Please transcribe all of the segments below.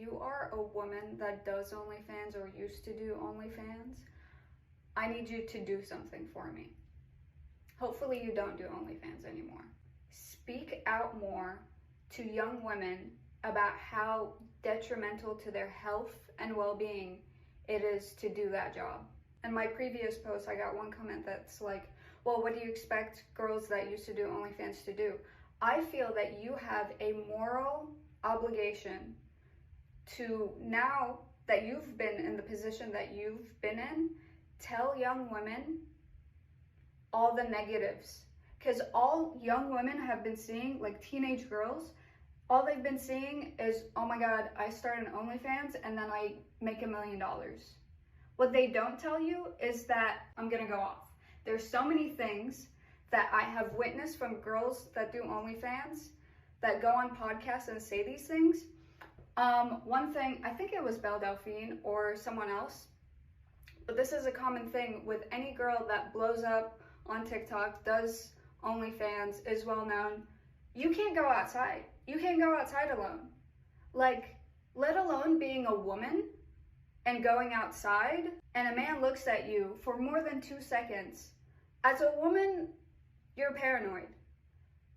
you are a woman that does OnlyFans or used to do OnlyFans, I need you to do something for me. Hopefully you don't do OnlyFans anymore. Speak out more to young women about how detrimental to their health and well-being it is to do that job. In my previous post, I got one comment that's like, well, what do you expect girls that used to do OnlyFans to do? I feel that you have a moral obligation to, now that you've been in the position that you've been in, tell young women all the negatives. Because all young women have been seeing, like teenage girls, all they've been seeing is, oh my God, I started an OnlyFans and then I make $1 million. What they don't tell you is that, I'm gonna go off. There's so many things that I have witnessed from girls that do OnlyFans that go on podcasts and say these things. One thing, I think it was Belle Delphine or someone else, but this is a common thing with any girl that blows up on TikTok, does OnlyFans, is well known. You can't go outside. You can't go outside alone. Like, let alone being a woman and going outside and a man looks at you for more than 2 seconds. As a woman, you're paranoid.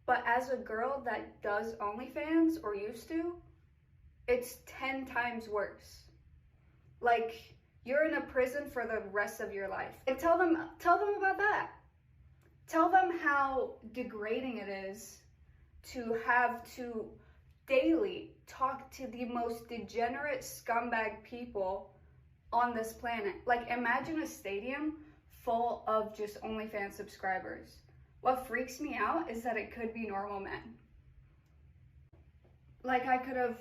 But as a girl that does OnlyFans or used to, it's 10 times worse. Like, you're in a prison for the rest of your life. And tell them about that. Tell them how degrading it is to have to daily talk to the most degenerate scumbag people on this planet. Like, imagine a stadium full of just OnlyFans subscribers. What freaks me out is that it could be normal men. Like, I could have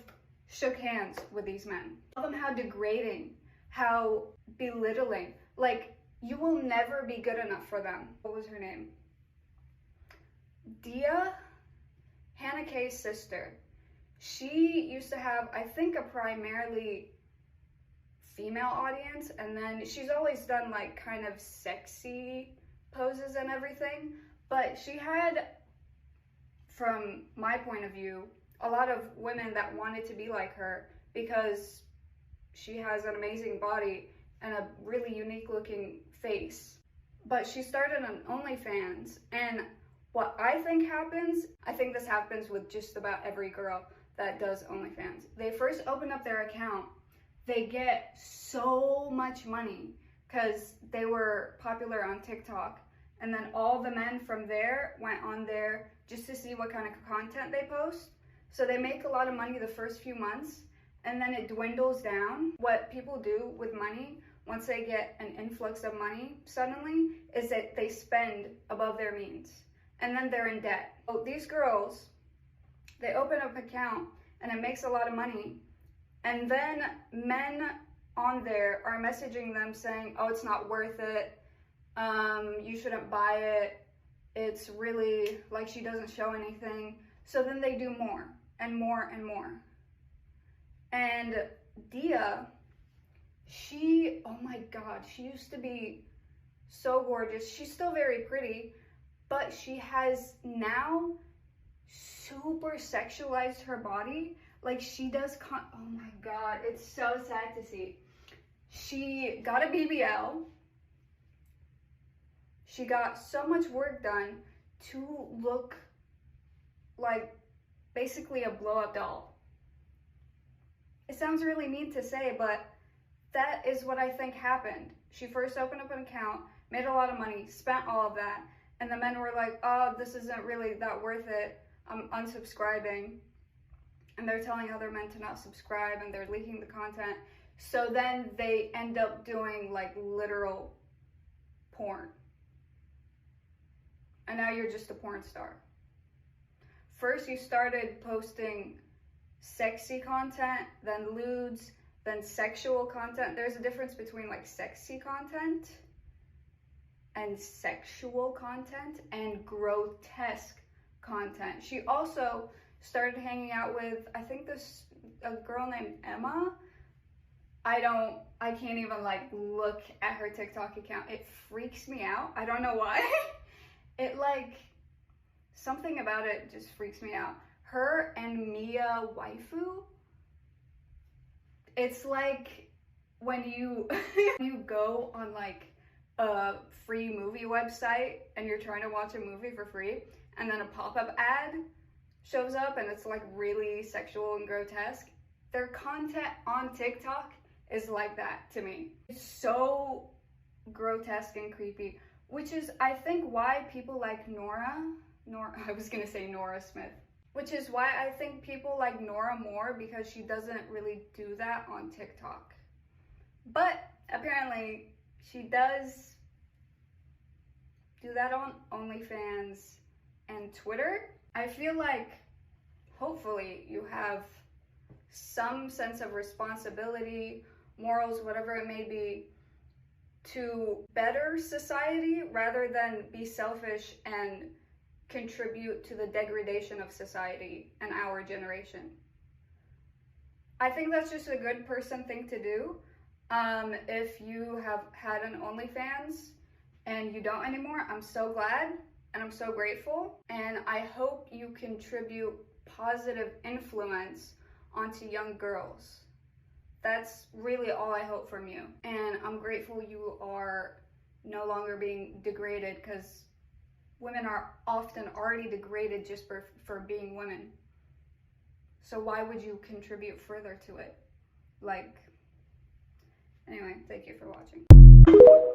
shook hands with these men. Tell them how degrading, how belittling. Like, you will never be good enough for them. What was her name? Dia, Hannah K's sister. She used to have, I think, a primarily female audience, and then she's always done like kind of sexy poses and everything, but she had, from my point of view, a lot of women that wanted to be like her because she has an amazing body and a really unique looking face. But she started on OnlyFans, and what I think happens, I think this happens with just about every girl that does OnlyFans. They first open up their account, they get so much money because they were popular on TikTok, and then all the men from there went on there just to see what kind of content they post. So they make a lot of money the first few months, and then it dwindles down. What people do with money, once they get an influx of money suddenly, is that they spend above their means, and then they're in debt. Oh, these girls, they open up an account, and it makes a lot of money, and then men on there are messaging them saying, oh, it's not worth it, you shouldn't buy it, it's really, like, she doesn't show anything. So then they do more and more and more. And Dia, she, oh my God, she used to be so gorgeous. She's still very pretty, but she has now super sexualized her body. Like, she does, oh my God, it's so sad to see. She got a BBL. She got so much work done to look like basically a blow-up doll. It sounds really mean to say, but that is what I think happened. She first opened up an account, made a lot of money, spent all of that, and the men were like, oh, this isn't really that worth it, I'm unsubscribing. And they're telling other men to not subscribe, and they're leaking the content. So then they end up doing like literal porn. And now you're just a porn star. First you started posting sexy content, then lewds, then sexual content. There's a difference between like sexy content and sexual content and grotesque content. She also started hanging out with, I think a girl named Emma. I can't even like look at her TikTok account. It freaks me out. I don't know why. It like, something about it just freaks me out. Her and Mia Waifu, It's like when you you go on like a free movie website and you're trying to watch a movie for free, and then a pop-up ad shows up and it's like really sexual and grotesque. Their content on TikTok is like that to me. It's so grotesque and creepy, which is, I think, why people like I was gonna say Nora Smith, which is why I think people like Nora more, because she doesn't really do that on TikTok. But apparently she does do that on OnlyFans and Twitter. I feel like hopefully you have some sense of responsibility, morals, whatever it may be, to better society rather than be selfish and contribute to the degradation of society and our generation. I think that's just a good person thing to do. If you have had an OnlyFans and you don't anymore, I'm so glad and I'm so grateful. And I hope you contribute positive influence onto young girls. That's really all I hope from you. And I'm grateful you are no longer being degraded, because women are often already degraded just for being women. So why would you contribute further to it? Like, anyway, thank you for watching.